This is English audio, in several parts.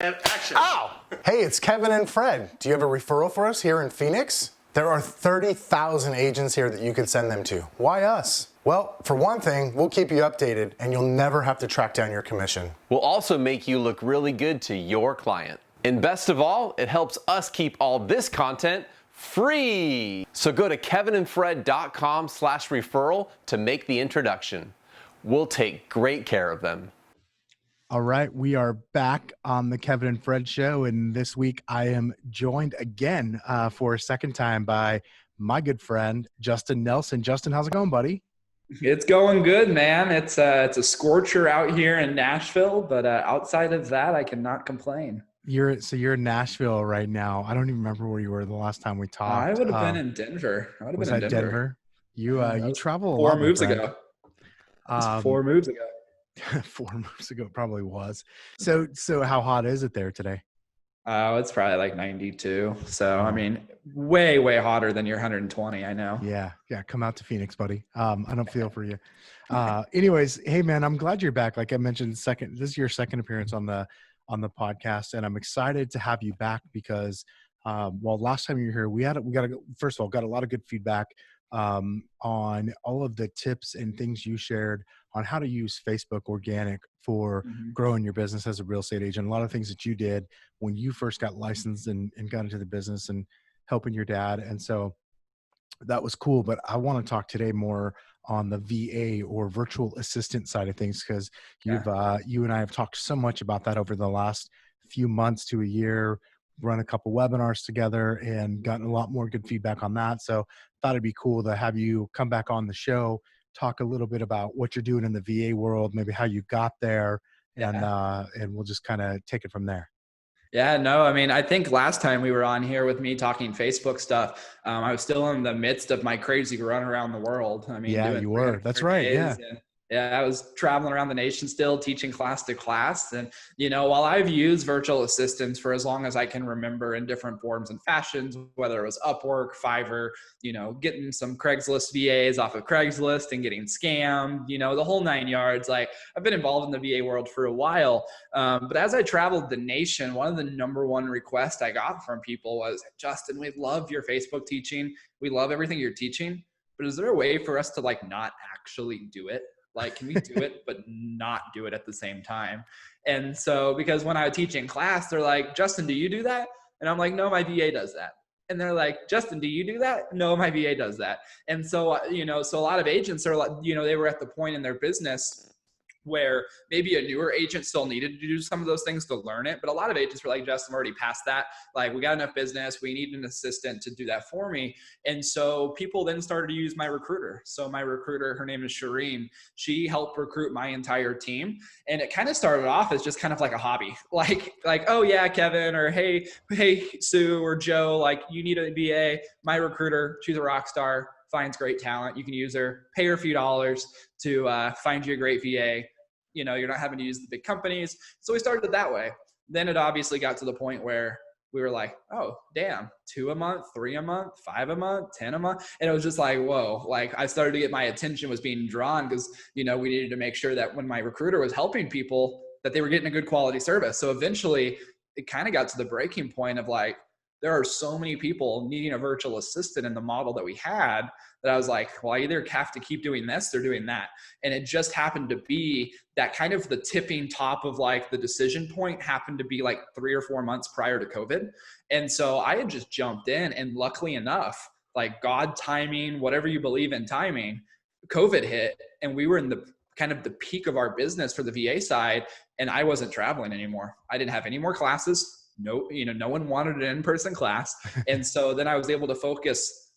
And action. Ow! Hey, it's Kevin and Fred. Do you have a referral for us here in Phoenix? There are 30,000 agents here that you could send them to. Why us? Well, for one thing, we'll keep you updated and you'll never have to track down your commission. We'll also make you look really good to your client. And best of all, it helps us keep all this content free. So go to kevinandfred.com/referral to make the introduction. We'll take great care of them. All right, we are back on the Kevin and Fred show, and this week I am joined again for a second time by my good friend Justin Nelson. Justin, how's it going, buddy? It's going good, man. It's a scorcher out here in Nashville, but outside of that, I cannot complain. You're in Nashville right now. I don't even remember where you were the last time we talked. I would have been in Denver. Was that Denver? You travel a lot. 4 moves ago. 4 moves ago. 4 moves ago, probably was. So how hot is it there today? Oh, it's probably like 92. So, I mean, way, way hotter than your 120, I know. Yeah. Come out to Phoenix, buddy. I don't feel for you. Anyways, hey man, I'm glad you're back. Like I mentioned, this is your second appearance on the podcast, and I'm excited to have you back because, last time you were here, we got a lot of good feedback on all of the tips and things you shared on how to use Facebook organic for growing your business as a real estate agent. A lot of things that you did when you first got licensed and got into the business and helping your dad. And so that was cool. But I want to talk today more on the VA or virtual assistant side of things, because you and I have talked so much about that over the last few months to a year, run a couple webinars together and gotten a lot more good feedback on that. So thought it'd be cool to have you come back on the show, talk a little bit about what you're doing in the VA world, maybe how you got there, and we'll just kind of take it from there. Yeah, no, I mean, I think last time we were on here with me talking Facebook stuff, I was still in the midst of my crazy run around the world. I mean, yeah, you were. That's right. Yeah. Yeah, I was traveling around the nation still, teaching class to class. And, while I've used virtual assistants for as long as I can remember in different forms and fashions, whether it was Upwork, Fiverr, getting some Craigslist VAs off of Craigslist and getting scammed, the whole 9 yards. Like, I've been involved in the VA world for a while. But as I traveled the nation, one of the number one requests I got from people was, Justin, we love your Facebook teaching. We love everything you're teaching. But is there a way for us to not actually do it? Like, can we do it, but not do it at the same time? And so, because when I would teach in class, they're like, Justin, do you do that? And I'm like, no, my VA does that. And they're like, Justin, do you do that? No, my VA does that. And so, so a lot of agents are like, they were at the point in their business where maybe a newer agent still needed to do some of those things to learn it. But a lot of agents were like, Justin, I'm already past that. Like, we got enough business. We need an assistant to do that for me. And so people then started to use my recruiter. So my recruiter, her name is Shireen. She helped recruit my entire team. And it kind of started off as just kind of like a hobby. Like, oh yeah, Kevin, or hey, Sue or Joe, like, you need a VA. My recruiter, she's a rock star, finds great talent. You can use her, pay her a few dollars to find you a great VA. You're not having to use the big companies. So we started it that way. Then it obviously got to the point where we were like, oh, damn, 2 a month, 3 a month, 5 a month, 10 a month. And it was just like, whoa, like I started to get my attention was being drawn because, we needed to make sure that when my recruiter was helping people that they were getting a good quality service. So eventually it kind of got to the breaking point of like, there are so many people needing a virtual assistant in the model that we had that I was like, well, I either have to keep doing this or doing that. And it just happened to be that kind of the tipping top of like the decision point happened to be like 3 or 4 months prior to COVID. And so I had just jumped in, and luckily enough, like God timing, whatever you believe in timing, COVID hit and we were in the kind of the peak of our business for the VA side. And I wasn't traveling anymore. I didn't have any more classes. No, no one wanted an in-person class. And so then I was able to focus,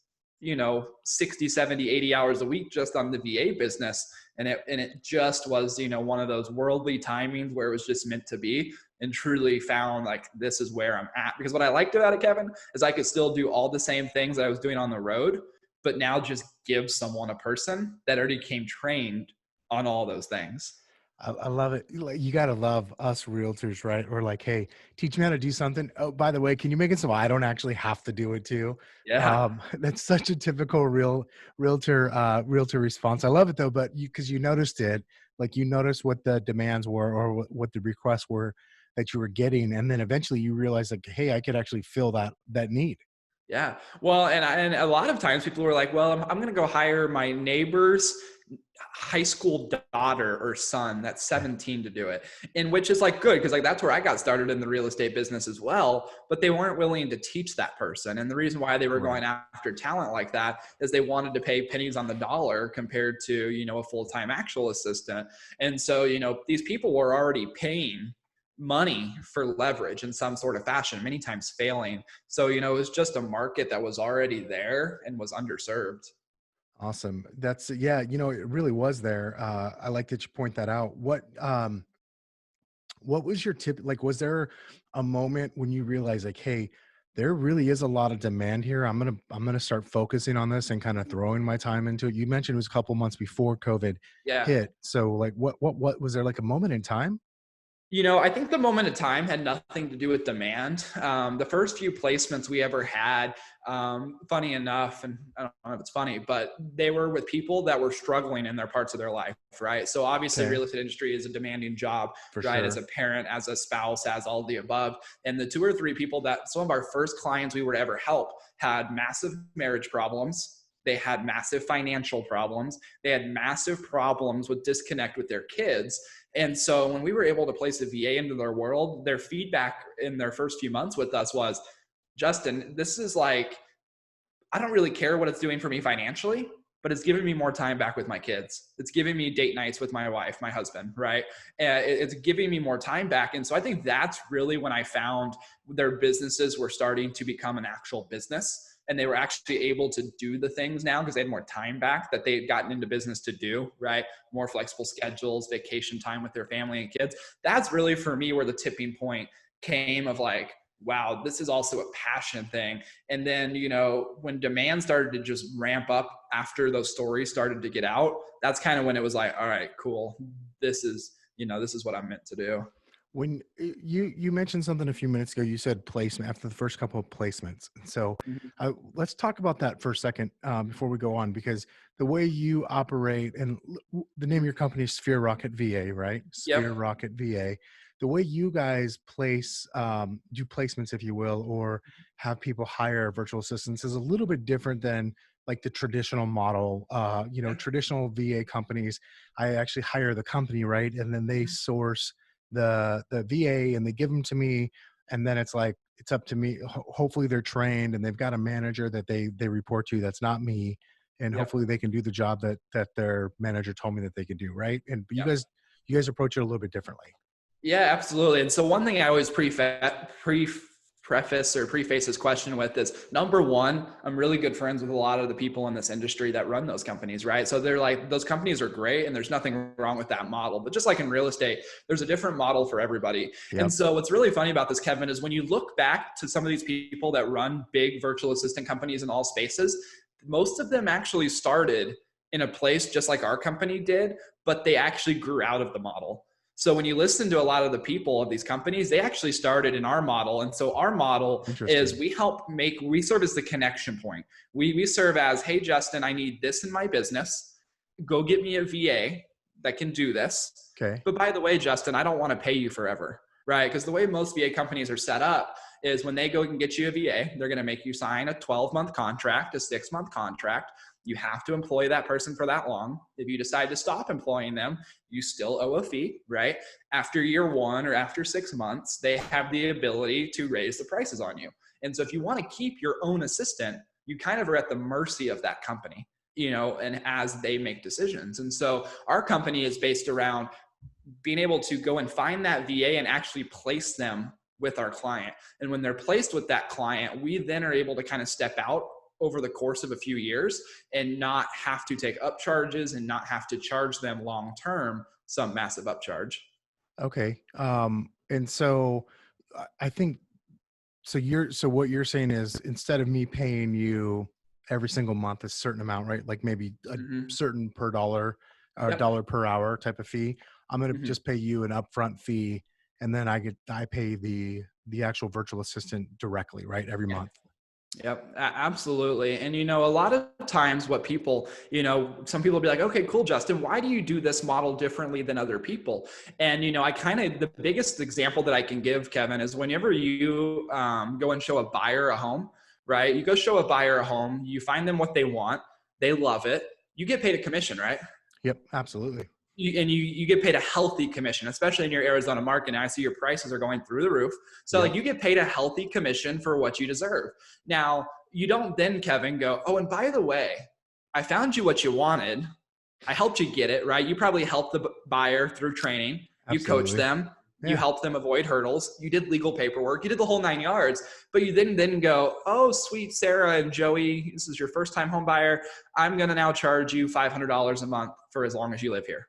60, 70, 80 hours a week just on the VA business. And it just was, one of those worldly timings where it was just meant to be, and truly found like, this is where I'm at. Because what I liked about it, Kevin, is I could still do all the same things that I was doing on the road, but now just give someone a person that already came trained on all those things. I love it. You got to love us realtors, right? Or like, hey, teach me how to do something. Oh, by the way, can you make it so I don't actually have to do it too? Yeah. That's such a typical realtor response. I love it though, but because you noticed it, like you noticed what the demands were or what the requests were that you were getting, and then eventually you realize like, hey, I could actually fill that need. Yeah. Well, and a lot of times people were like, well, I'm going to go hire my neighbor's high school daughter or son that's 17 to do it. And which is like good because like that's where I got started in the real estate business as well, but they weren't willing to teach that person. And the reason why they were going after talent like that is they wanted to pay pennies on the dollar compared to, a full-time actual assistant. And so, these people were already paying money for leverage in some sort of fashion, many times failing. So, it was just a market that was already there and was underserved. Awesome. That's yeah, it really was there. I like that you point that out. What was your tip? Like, was there a moment when you realized like, hey, there really is a lot of demand here. I'm gonna start focusing on this and kind of throwing my time into it. You mentioned it was a couple months before COVID Yeah. hit. So like what was there like a moment in time? I think the moment of time had nothing to do with demand. The first few placements we ever had, funny enough, and I don't know if it's funny, but they were with people that were struggling in their parts of their life, right? So obviously, Okay, real estate industry is a demanding job, for right? As sure. a parent, as a spouse, as all the above. And the 2 or 3 people that some of our first clients we were to ever help had massive marriage problems. They had massive financial problems. They had massive problems with disconnect with their kids. And so when we were able to place a VA into their world, their feedback in their first few months with us was, Justin, this is like, I don't really care what it's doing for me financially, but it's giving me more time back with my kids. It's giving me date nights with my wife, my husband, right? And it's giving me more time back. And so I think that's really when I found their businesses were starting to become an actual business. And they were actually able to do the things now because they had more time back that they had gotten into business to do, right? More flexible schedules, vacation time with their family and kids. That's really for me where the tipping point came of like, wow, this is also a passion thing. And then, when demand started to just ramp up after those stories started to get out, that's kind of when it was like, all right, cool. This is what I'm meant to do. When you mentioned something a few minutes ago, you said placement after the first couple of placements. So Mhm. let's talk about that for a second before we go on, because the way you operate and the name of your company is Sphere Rocket VA, right? Sphere Yep. Rocket VA. The way you guys place, do placements, if you will, or have people hire virtual assistants is a little bit different than like the traditional model. Traditional VA companies, I actually hire the company, right? And then they source the VA and they give them to me, and then it's like it's up to me. Hopefully they're trained and they've got a manager that they report to that's not me, and Yep. hopefully they can do the job that their manager told me that they could do, right? And but Yep. you guys approach it a little bit differently. Yeah, absolutely. And so one thing I always preface or preface this question with is number one, I'm really good friends with a lot of the people in this industry that run those companies, right? So they're like, those companies are great and there's nothing wrong with that model. But just like in real estate, there's a different model for everybody. And Yep. so what's really funny about this, Kevin, is when you look back to some of these people that run big virtual assistant companies in all spaces, most of them actually started in a place just like our company did, but they actually grew out of the model. So when you listen to a lot of the people of these companies, they actually started in our model. And so our model is Interesting. we serve as the connection point. We serve as, hey, Justin, I need this in my business. Go get me a VA that can do this. Okay. But by the way, Justin, I don't want to pay you forever, right? Because the way most VA companies are set up is when they go and get you a VA, they're going to make you sign a 12-month contract, a 6-month contract. You have to employ that person for that long. If you decide to stop employing them, you still owe a fee, right? After year 1 or after 6 months, they have the ability to raise the prices on you. And so if you want to keep your own assistant, you kind of are at the mercy of that company, and as they make decisions. And so our company is based around being able to go and find that VA and actually place them with our client. And when they're placed with that client, we then are able to kind of step out over the course of a few years and not have to take up charges and not have to charge them long term some massive upcharge. Okay. And so I think so what you're saying is instead of me paying you every single month a certain amount, right? Like maybe a Mm-hmm. certain per dollar or Yep. dollar per hour type of fee, I'm going to Mm-hmm. just pay you an upfront fee, and then I pay the actual virtual assistant directly, right? Every Yeah. month. Yep, absolutely. And, a lot of times what people, some people will be like, okay, cool, Justin, why do you do this model differently than other people? And, the biggest example that I can give, Kevin, is whenever you go and show a buyer a home, right? You go show a buyer a home, you find them what they want, they love it, you get paid a commission, right? Yep, absolutely. You get paid a healthy commission, especially in your Arizona market. Now I see your prices are going through the roof. So Yep. like you get paid a healthy commission for what you deserve. Now you don't then, Kevin, go, oh, and by the way, I found you what you wanted. I helped you get it, right? You probably helped the buyer through training. You coached Absolutely. them. You Yeah. helped them avoid hurdles. You did legal paperwork. You did the whole 9 yards. But you then go, oh, sweet Sarah and Joey, this is your first time home buyer. I'm going to now charge you $500 a month for as long as you live here.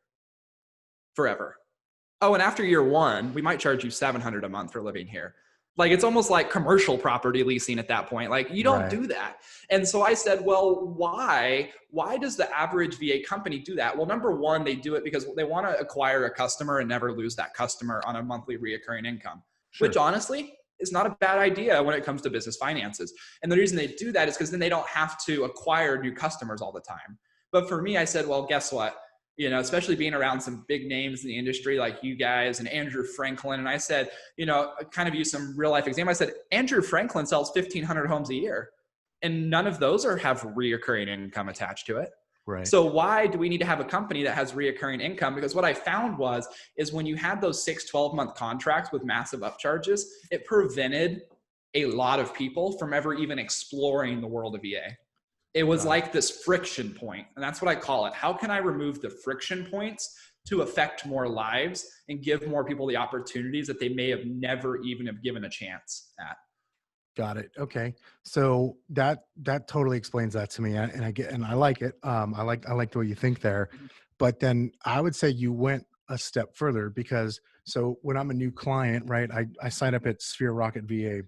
Forever. Oh, and after year 1, we might charge you $700 a month for living here. Like it's almost like commercial property leasing at that point. Like you don't Right. do that. And so I said, well, why does the average VA company do that? Well, number one, they do it because they want to acquire a customer and never lose that customer on a monthly reoccurring income, Sure. which honestly is not a bad idea when it comes to business finances. And the reason they do that is because then they don't have to acquire new customers all the time. But for me, I said, well, guess what? Especially being around some big names in the industry like you guys and Andrew Franklin. And I said, I kind of use some real life example. I said, Andrew Franklin sells 1,500 homes a year and none of those have reoccurring income attached to it. Right. So why do we need to have a company that has reoccurring income? Because what I found is when you had those 12-month contracts with massive upcharges, it prevented a lot of people from ever even exploring the world of VA. It was like this friction point, and that's what I call it. How can I remove the friction points to affect more lives and give more people the opportunities that they may have never even have given a chance at? Got it. Okay. So that totally explains that to me. And I like it. I like the way you think there. But then I would say you went a step further because so when I'm a new client, right, I sign up at Sphere Rocket VA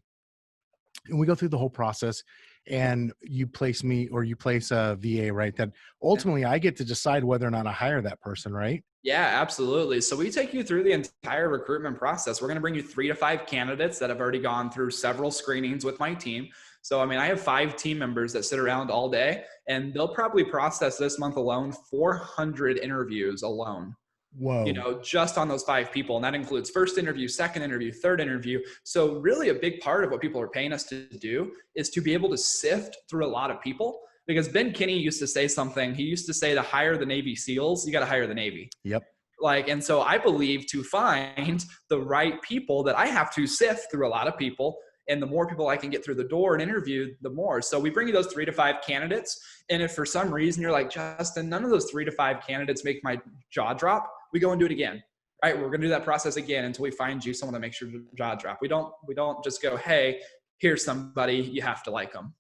and we go through the whole process and you place me or you place a VA, right? That ultimately I get to decide whether or not I hire that person, right? Yeah, absolutely. So we take you through the entire recruitment process. We're going to bring you 3 to 5 candidates that have already gone through several screenings with my team. So, I have 5 team members that sit around all day and they'll probably process this month alone 400 interviews alone. Whoa. Just on those 5 people. And that includes first interview, second interview, third interview. So really a big part of what people are paying us to do is to be able to sift through a lot of people. Because Ben Kinney used to say something. He used to say to hire the Navy SEALs, you got to hire the Navy. Yep. And so I believe to find the right people that I have to sift through a lot of people. And the more people I can get through the door and interview, the more. So we bring you those 3 to 5 candidates. And if for some reason you're like, Justin, none of those 3 to 5 candidates make my jaw drop, we go and do it again. All right, we're going to do that process again until we find you someone that makes your jaw drop. We don't just go, hey, here's somebody, you have to like them.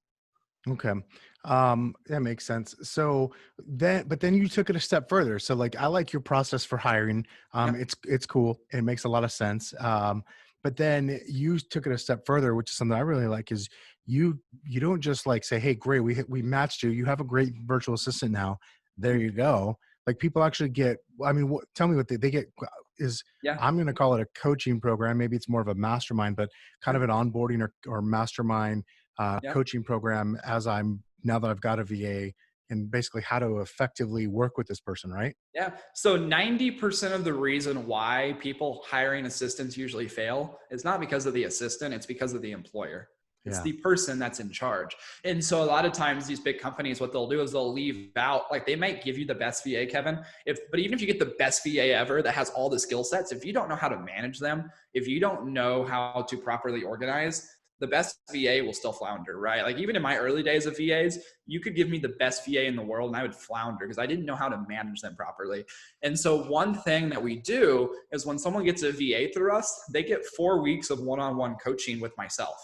Okay. That makes sense. So but then you took it a step further. So like, I like your process for hiring. It's cool. It makes a lot of sense. But then you took it a step further, which is something I really like is you don't just like say, hey, great. We matched you. You have a great virtual assistant now. There you go. Like people actually get, tell me what they get is, I'm going to call it a coaching program. Maybe it's more of a mastermind, but kind of an onboarding or mastermind coaching program now that I've got a VA and basically how to effectively work with this person, right? Yeah. So 90% of the reason why people hiring assistants usually fail is not because of the assistant, it's because of the employer. It's the person that's in charge. And so a lot of times these big companies, what they'll do is they'll leave out, like they might give you the best VA, Kevin, but even if you get the best VA ever that has all the skill sets, if you don't know how to manage them, if you don't know how to properly organize, the best VA will still flounder, right? Like even in my early days of VAs, you could give me the best VA in the world and I would flounder because I didn't know how to manage them properly. And so one thing that we do is when someone gets a VA through us, they get 4 weeks of one-on-one coaching with myself.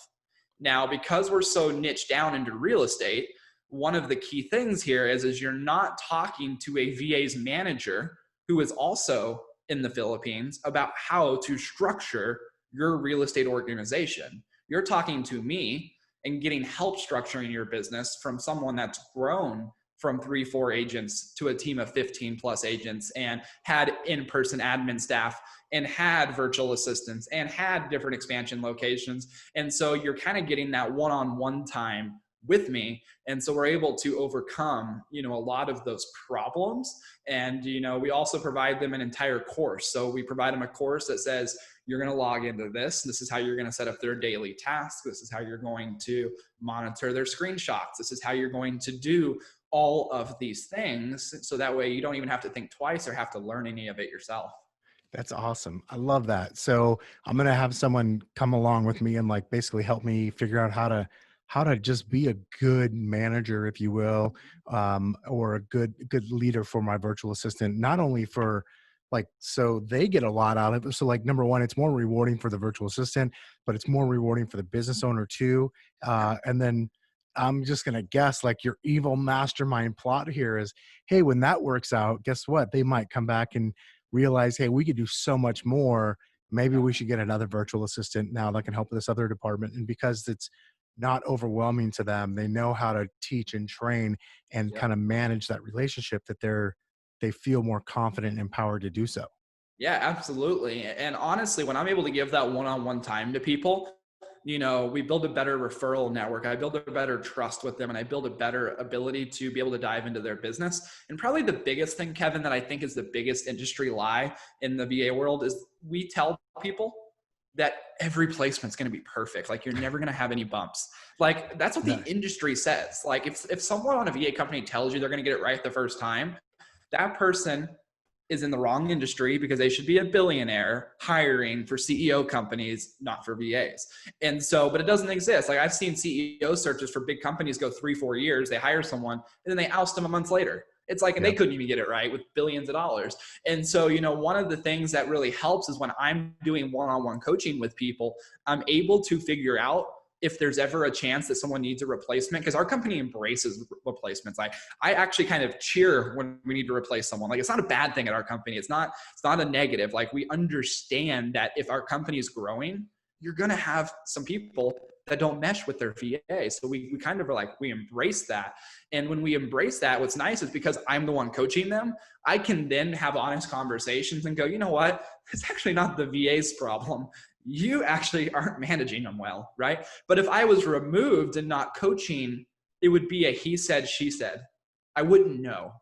Now, because we're so niche down into real estate, one of the key things here is you're not talking to a VA's manager who is also in the Philippines about how to structure your real estate organization. You're talking to me and getting help structuring your business from someone that's grown from 3-4 agents to a team of 15 plus agents, and had in-person admin staff, and had virtual assistants, and had different expansion locations. And so you're kind of getting that one-on-one time with me. And so we're able to overcome, a lot of those problems. And, we also provide them an entire course. So we provide them a course that says, you're going to log into this. This is how you're going to set up their daily tasks. This is how you're going to monitor their screenshots. This is how you're going to do all of these things. So that way you don't even have to think twice or have to learn any of it yourself. That's awesome. I love that. So I'm going to have someone come along with me and like basically help me figure out how to just be a good manager, if you will, or a good leader for my virtual assistant, not only for like, so they get a lot out of it. So like, number one, it's more rewarding for the virtual assistant, but it's more rewarding for the business owner too. And then I'm just going to guess like your evil mastermind plot here is, hey, when that works out, guess what? They might come back and realize, hey, we could do so much more. Maybe we should get another virtual assistant now that can help this other department. And because it's not overwhelming to them, they know how to teach and train and kind of manage that relationship, that they feel more confident and empowered to do so. Yeah, absolutely. And honestly, when I'm able to give that one-on-one time to people, we build a better referral network. I build a better trust with them, and I build a better ability to be able to dive into their business. And probably the biggest thing, Kevin, that I think is the biggest industry lie in the VA world is we tell people that every placement's going to be perfect. Like, you're never going to have any bumps. Like, that's what the industry says. Like, if someone on a VA company tells you they're going to get it right the first time, that person is in the wrong industry, because they should be a billionaire hiring for CEO companies, not for VAs. And so, but it doesn't exist. Like, I've seen CEO searches for big companies go 3-4 years. They hire someone and then they oust them a month later. It's like, they couldn't even get it right with billions of dollars. And so, one of the things that really helps is when I'm doing one-on-one coaching with people, I'm able to figure out if there's ever a chance that someone needs a replacement, because our company embraces replacements. I actually kind of cheer when we need to replace someone. Like, it's not a bad thing at our company. It's not a negative. Like, we understand that if our company is growing, you're going to have some people that don't mesh with their VA. So we kind of are like, we embrace that. And when we embrace that, what's nice is because I'm the one coaching them, I can then have honest conversations and go, you know what? It's actually not the VA's problem. You actually aren't managing them well, right? But if I was removed and not coaching, it would be a he said, she said. I wouldn't know,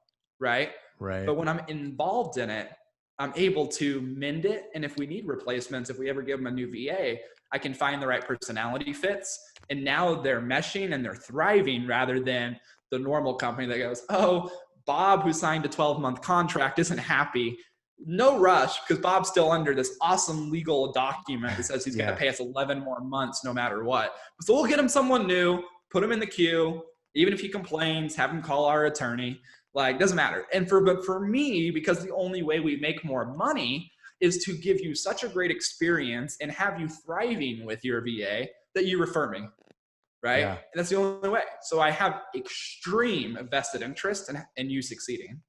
right? Right. But when I'm involved in it, I'm able to mend it. And if we need replacements, if we ever give them a new VA, I can find the right personality fits. And now they're meshing and they're thriving, rather than the normal company that goes, oh, Bob, who signed a 12-month contract, isn't happy. No rush, because Bob's still under this awesome legal document that says he's going to pay us 11 more months no matter what. So we'll get him someone new, put him in the queue. Even if he complains, have him call our attorney. Like, doesn't matter. But for me, because the only way we make more money is to give you such a great experience and have you thriving with your VA, that you refer me, right? Yeah. And that's the only way. So I have extreme vested interest in you succeeding.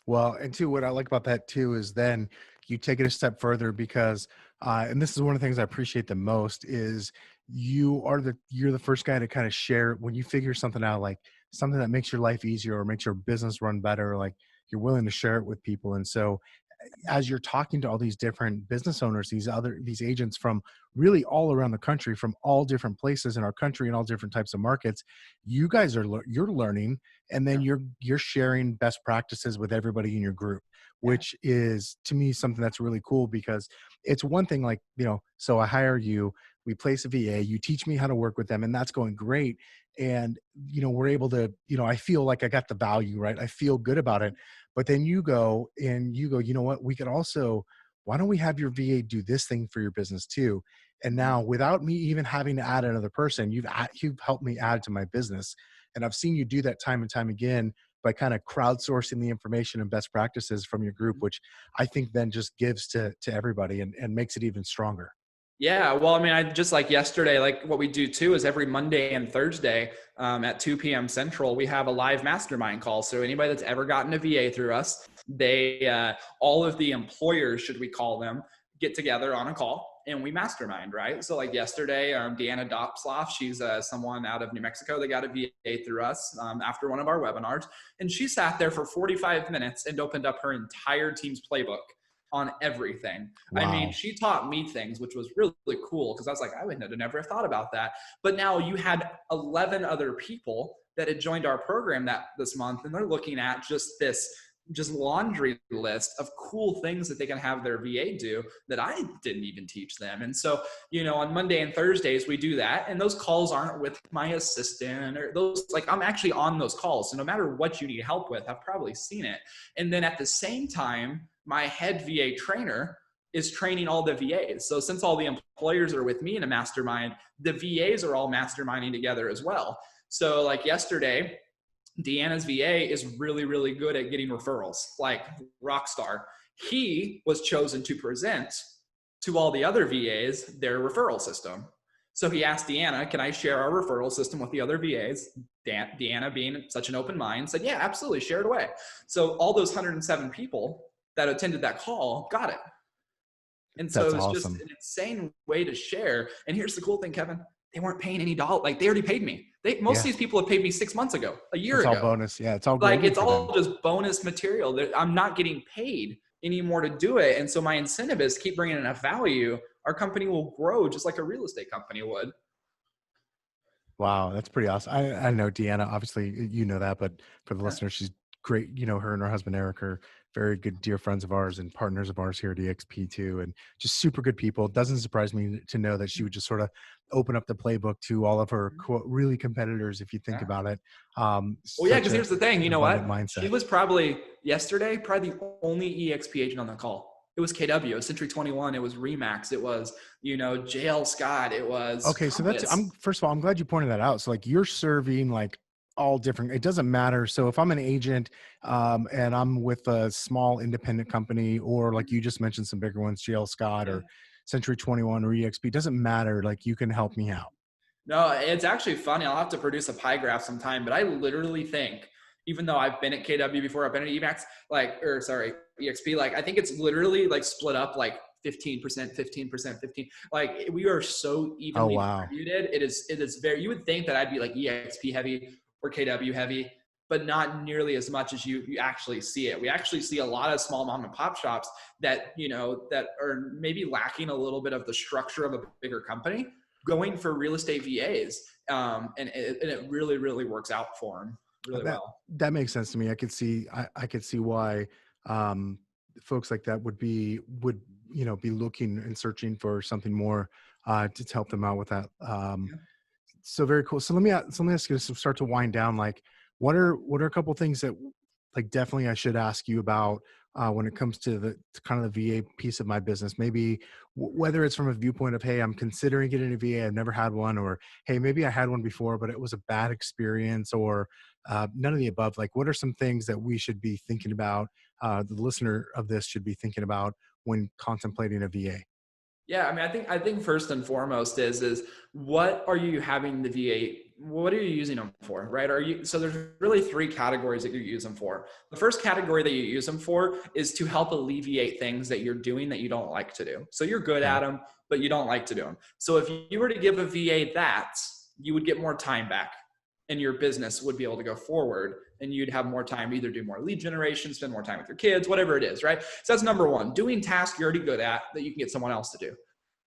Well, and too, what I like about that too is then you take it a step further, because, and this is one of the things I appreciate the most, is you're the first guy to kind of share when you figure something out, like something that makes your life easier or makes your business run better. Like, you're willing to share it with people. And so, as you're talking to all these different business owners, these agents from really all around the country, from all different places in our country and all different types of markets, you guys you're learning, and then you're sharing best practices with everybody in your group, which is, to me, something that's really cool, because it's one thing, like, so I hire you, we place a VA, you teach me how to work with them, and that's going great. And, we're able to, I feel like I got the value, right? I feel good about it. But then you go, you know what, we could also, why don't we have your VA do this thing for your business too? And now, without me even having to add another person, you've helped me add to my business. And I've seen you do that time and time again by kind of crowdsourcing the information and best practices from your group, which I think then just gives to everybody and makes it even stronger. Yeah, well, I mean, I just like yesterday, like what we do too is every Monday and Thursday at 2 p.m. Central, we have a live mastermind call. So anybody that's ever gotten a VA through us, all of the employers, should we call them, get together on a call. and we mastermind, right? So like yesterday, Deanna Dopsloff, she's someone out of New Mexico that got a VA through us after one of our webinars. And she sat there for 45 minutes and opened up her entire team's playbook on everything. Wow. I mean, she taught me things, which was really, really cool because I was like, I would never have thought about that. But now you had 11 other people that had joined our program this month, and they're looking at just laundry list of cool things that they can have their VA do that I didn't even teach them. And so, on Monday and Thursdays we do that, and those calls aren't with my assistant or those, like, I'm actually on those calls. So no matter what you need help with, I've probably seen it. And then at the same time, my head VA trainer is training all the VAs. So since all the employers are with me in a mastermind, the VAs are all masterminding together as well. So like yesterday, Deanna's VA is really, really good at getting referrals, like rock star. He was chosen to present to all the other VAs their referral system. So he asked Deanna, can I share our referral system with the other VAs? Deanna, being such an open mind, said, yeah, absolutely, share it away. So all those 107 people that attended that call got it. And so That's it was awesome. just an insane way to share. And here's the cool thing, Kevin, they weren't paying any dollar. Like, they already paid me. Most of these people have paid me 6 months ago, a year ago. It's all bonus. Yeah, it's all like, it's all them. just bonus material. I'm not getting paid anymore to do it. And so my incentive is keep bringing enough value. Our company will grow just like a real estate company would. Wow, that's pretty awesome. I know Deanna, obviously you know that, but for the listeners, she's great. Her and her husband Eric are very good dear friends of ours and partners of ours here at EXP too, and just super good people. It doesn't surprise me to know that she would just sort of open up the playbook to all of her quote really competitors, if you think about it. Well, yeah, because here's the thing, you know what? Mindset. She was probably the only EXP agent on the call. It was KW, it was Century 21, it was Remax, it was, JL Scott, it was. Okay, so first of all, I'm glad you pointed that out. So like you're serving like all different, it doesn't matter. So if I'm an agent and I'm with a small independent company, or like you just mentioned some bigger ones, JL Scott or Century 21 or EXP, it doesn't matter. Like you can help me out. No, it's actually funny. I'll have to produce a pie graph sometime, but I literally think, even though I've been at KW before, I've been at EXP, like I think it's literally like split up like 15%, 15%, 15. Like we are so evenly distributed. It is very, you would think that I'd be like EXP heavy or KW heavy, but not nearly as much as you actually see it. We actually see a lot of small mom and pop shops that, that are maybe lacking a little bit of the structure of a bigger company, going for real estate VAs. And it really, really works out for them really well. That makes sense to me. I could see why folks like that would be looking and searching for something more to help them out with that. So very cool. So let me ask you to start to wind down. Like, what are a couple of things that like definitely I should ask you about when it comes to the kind of the VA piece of my business? Maybe whether it's from a viewpoint of, hey, I'm considering getting a VA, I've never had one, or hey, maybe I had one before, but it was a bad experience, or none of the above. Like, what are some things that we should be thinking about? The listener of this should be thinking about when contemplating a VA. Yeah, I mean, I think first and foremost is what are you having the VA? What are you using them for, right? So there's really three categories that you use them for. The first category that you use them for is to help alleviate things that you're doing that you don't like to do. So you're good at them, but you don't like to do them. So if you were to give a VA that, you would get more time back and your business would be able to go forward, and you'd have more time to either do more lead generation, spend more time with your kids, whatever it is, right? So that's number one, doing tasks you're already good at that you can get someone else to do.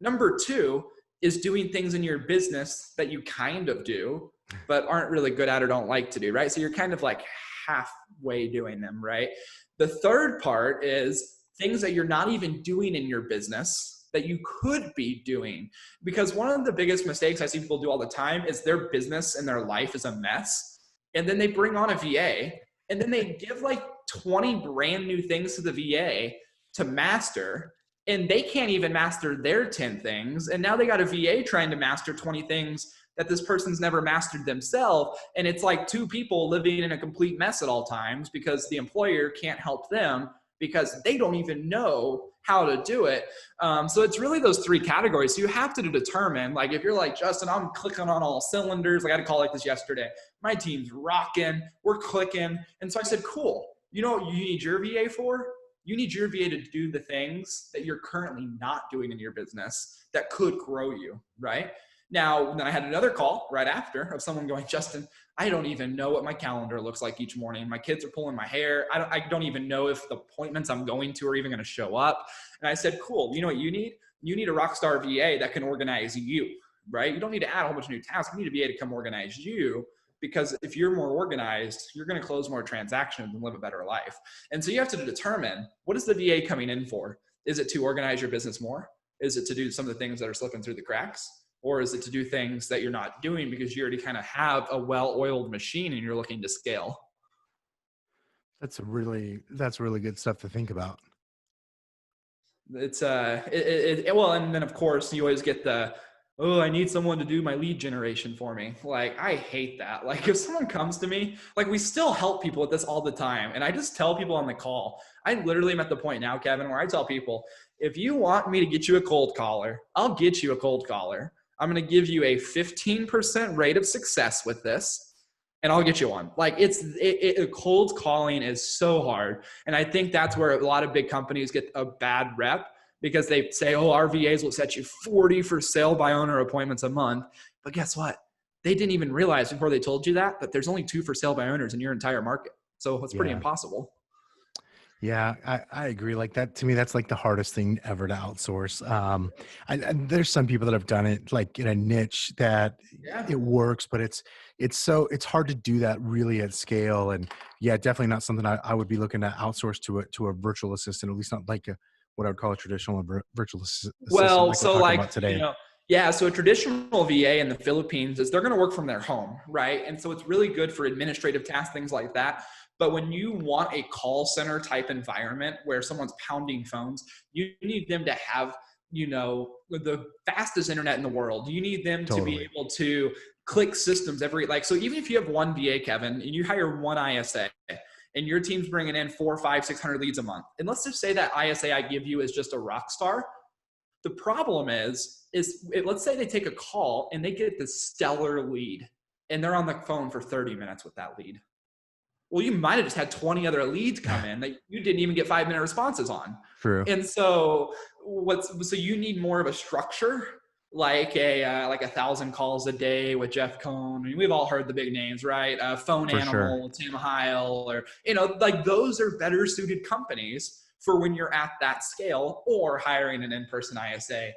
Number two is doing things in your business that you kind of do, but aren't really good at or don't like to do, right? So you're kind of like halfway doing them, right? The third part is things that you're not even doing in your business that you could be doing. Because one of the biggest mistakes I see people do all the time is their business and their life is a mess. And then they bring on a VA and then they give like 20 brand new things to the VA to master, and they can't even master their 10 things. And now they got a VA trying to master 20 things that this person's never mastered themselves. And it's like two people living in a complete mess at all times because the employer can't help them because they don't even know how to do it. So it's really those three categories. So you have to determine, like, if you're like, Justin, I'm clicking on all cylinders. I got a call like this yesterday. My team's rocking, we're clicking. And so I said, cool. You know what you need your VA for? You need your VA to do the things that you're currently not doing in your business that could grow you, right? Now, then I had another call right after of someone going, Justin, I don't even know what my calendar looks like each morning. My kids are pulling my hair. I don't even know if the appointments I'm going to are even going to show up. And I said, cool. You know what you need? You need a rock star VA that can organize you, right? You don't need to add a whole bunch of new tasks. You need a VA to come organize you, because if you're more organized, you're going to close more transactions and live a better life. And so you have to determine, what is the VA coming in for? Is it to organize your business more? Is it to do some of the things that are slipping through the cracks? Or is it to do things that you're not doing because you already kind of have a well-oiled machine and you're looking to scale? That's really good stuff to think about. It's well, and then of course you always get the, oh, I need someone to do my lead generation for me. Like, I hate that. Like, if someone comes to me, like, we still help people with this all the time. And I just tell people on the call, I literally am at the point now, Kevin, where I tell people, if you want me to get you a cold caller, I'll get you a cold caller. I'm going to give you a 15% rate of success with this, and I'll get you one. Like, cold calling is so hard. And I think that's where a lot of big companies get a bad rep, because they say, oh, our VAs will set you 40 for sale by owner appointments a month. But guess what? They didn't even realize before they told you that there's only 2 for sale by owners in your entire market. So it's pretty impossible. Yeah, I agree. Like that, to me, that's like the hardest thing ever to outsource. And there's some people that have done it like in a niche that it works, but it's hard to do that really at scale. And yeah, definitely not something I would be looking to outsource to a virtual assistant, at least not like what I would call a traditional virtual assistant. Well, like so like, today. So a traditional VA in the Philippines is they're going to work from their home, right? And so it's really good for administrative tasks, things like that. But when you want a call center type environment where someone's pounding phones, you need them to have, the fastest internet in the world. You need them to be able to click systems so even if you have one VA, Kevin, and you hire one ISA and your team's bringing in 400, 500, 600 leads a month, and let's just say that ISA I give you is just a rock star. The problem is let's say they take a call and they get this stellar lead and they're on the phone for 30 minutes with that lead. Well, you might have just had 20 other leads come in that you didn't even get 5-minute responses on. True. And so you need more of a structure, like 1,000 calls a day with Jeff Cohn. I mean, we've all heard the big names, right? Phone For Animal, Tim Heil, or, those are better suited companies for when you're at that scale, or hiring an in-person ISA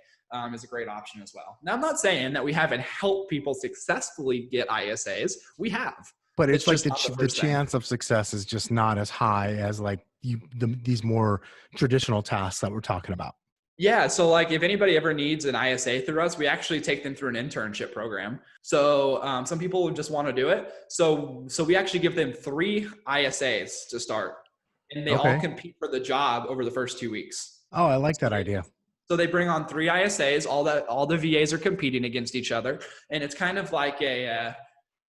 is a great option as well. Now, I'm not saying that we haven't helped people successfully get ISAs. We have. But it's like the chance of success is just not as high as like these more traditional tasks that we're talking about. Yeah. So like if anybody ever needs an ISA through us, we actually take them through an internship program. So some people would just want to do it. So we actually give them 3 ISAs to start, and they all compete for the job over the first 2 weeks. Oh, I like that idea. So they bring on 3 ISAs, all the VAs are competing against each other. And it's kind of like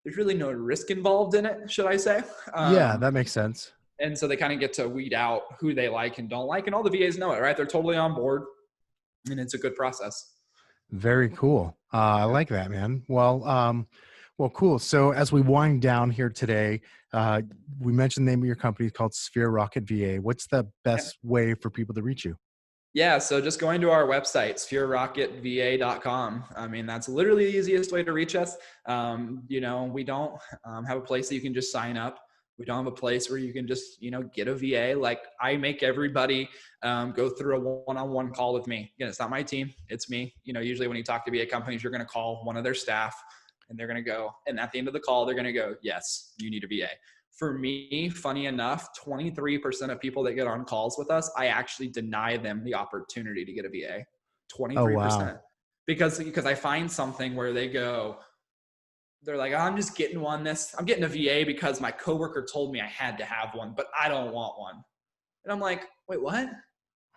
there's really no risk involved in it, should I say? Yeah, that makes sense. And so they kind of get to weed out who they like and don't like. And all the VAs know it, right? They're totally on board, and it's a good process. Very cool. I like that, man. Well, cool. So as we wind down here today, we mentioned the name of your company called Sphere Rocket VA. What's the best way for people to reach you? Yeah, so just going to our website, sphererocketva.com. I mean, that's literally the easiest way to reach us. We don't have a place that you can just sign up. We don't have a place where you can just, get a VA. Like, I make everybody go through a one-on-one call with me. Again, it's not my team, it's me. Usually when you talk to VA companies, you're going to call one of their staff, and they're going to go, and at the end of the call, they're going to go, yes, you need a VA. For me, funny enough, 23% of people that get on calls with us, I actually deny them the opportunity to get a VA. 23%. Oh, wow. Because I find something where they're like, I'm just getting I'm getting a VA because my coworker told me I had to have one, but I don't want one. And I'm like, wait, what?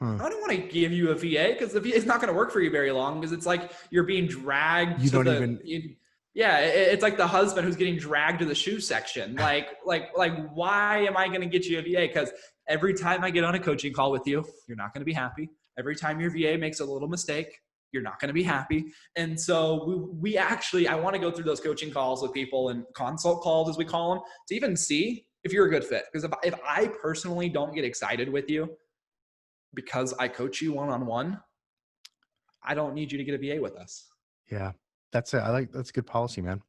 I don't want to give you a VA, because the VA is not going to work for you very long, because it's like you're being dragged it's like the husband who's getting dragged to the shoe section. Like why am I going to get you a VA? Because every time I get on a coaching call with you, you're not going to be happy. Every time your VA makes a little mistake, you're not going to be happy. And so I want to go through those coaching calls with people, and consult calls, as we call them, to even see if you're a good fit. Because if I personally don't get excited with you, because I coach you one-on-one, I don't need you to get a VA with us. Yeah, that's it. That's good policy, man.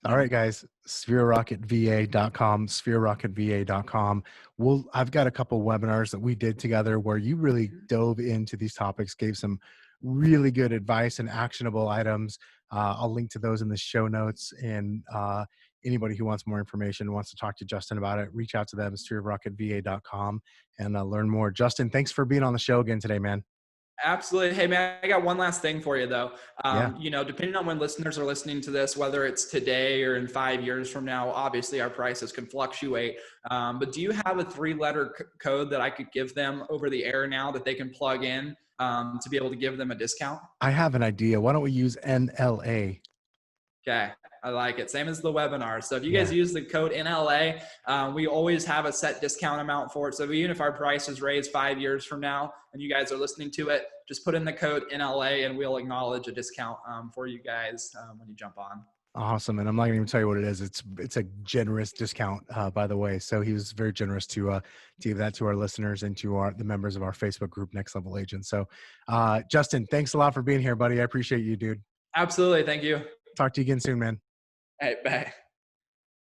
All right, guys, sphererocketva.com, sphererocketva.com. I've got a couple webinars that we did together where you really dove into these topics, gave some really good advice and actionable items. I'll link to those in the show notes. And anybody who wants more information, wants to talk to Justin about it, reach out to them, sphererocketva.com, and learn more. Justin, thanks for being on the show again today, man. Absolutely. Hey, man, I got one last thing for you, though. Yeah. You know, depending on when listeners are listening to this, whether it's today or in 5 years from now, obviously our prices can fluctuate. But do you have a 3-letter code that I could give them over the air now that they can plug in to be able to give them a discount? I have an idea. Why don't we use NLA? Okay, I like it. Same as the webinar. So if you guys use the code NLA, we always have a set discount amount for it. So even if our price is raised 5 years from now and you guys are listening to it, just put in the code NLA and we'll acknowledge a discount for you guys when you jump on. Awesome. And I'm not going to even tell you what it is. It's a generous discount, by the way. So he was very generous to give that to our listeners and to the members of our Facebook group, Next Level Agents. So Justin, thanks a lot for being here, buddy. I appreciate you, dude. Absolutely. Thank you. Talk to you again soon, man. All right, bye.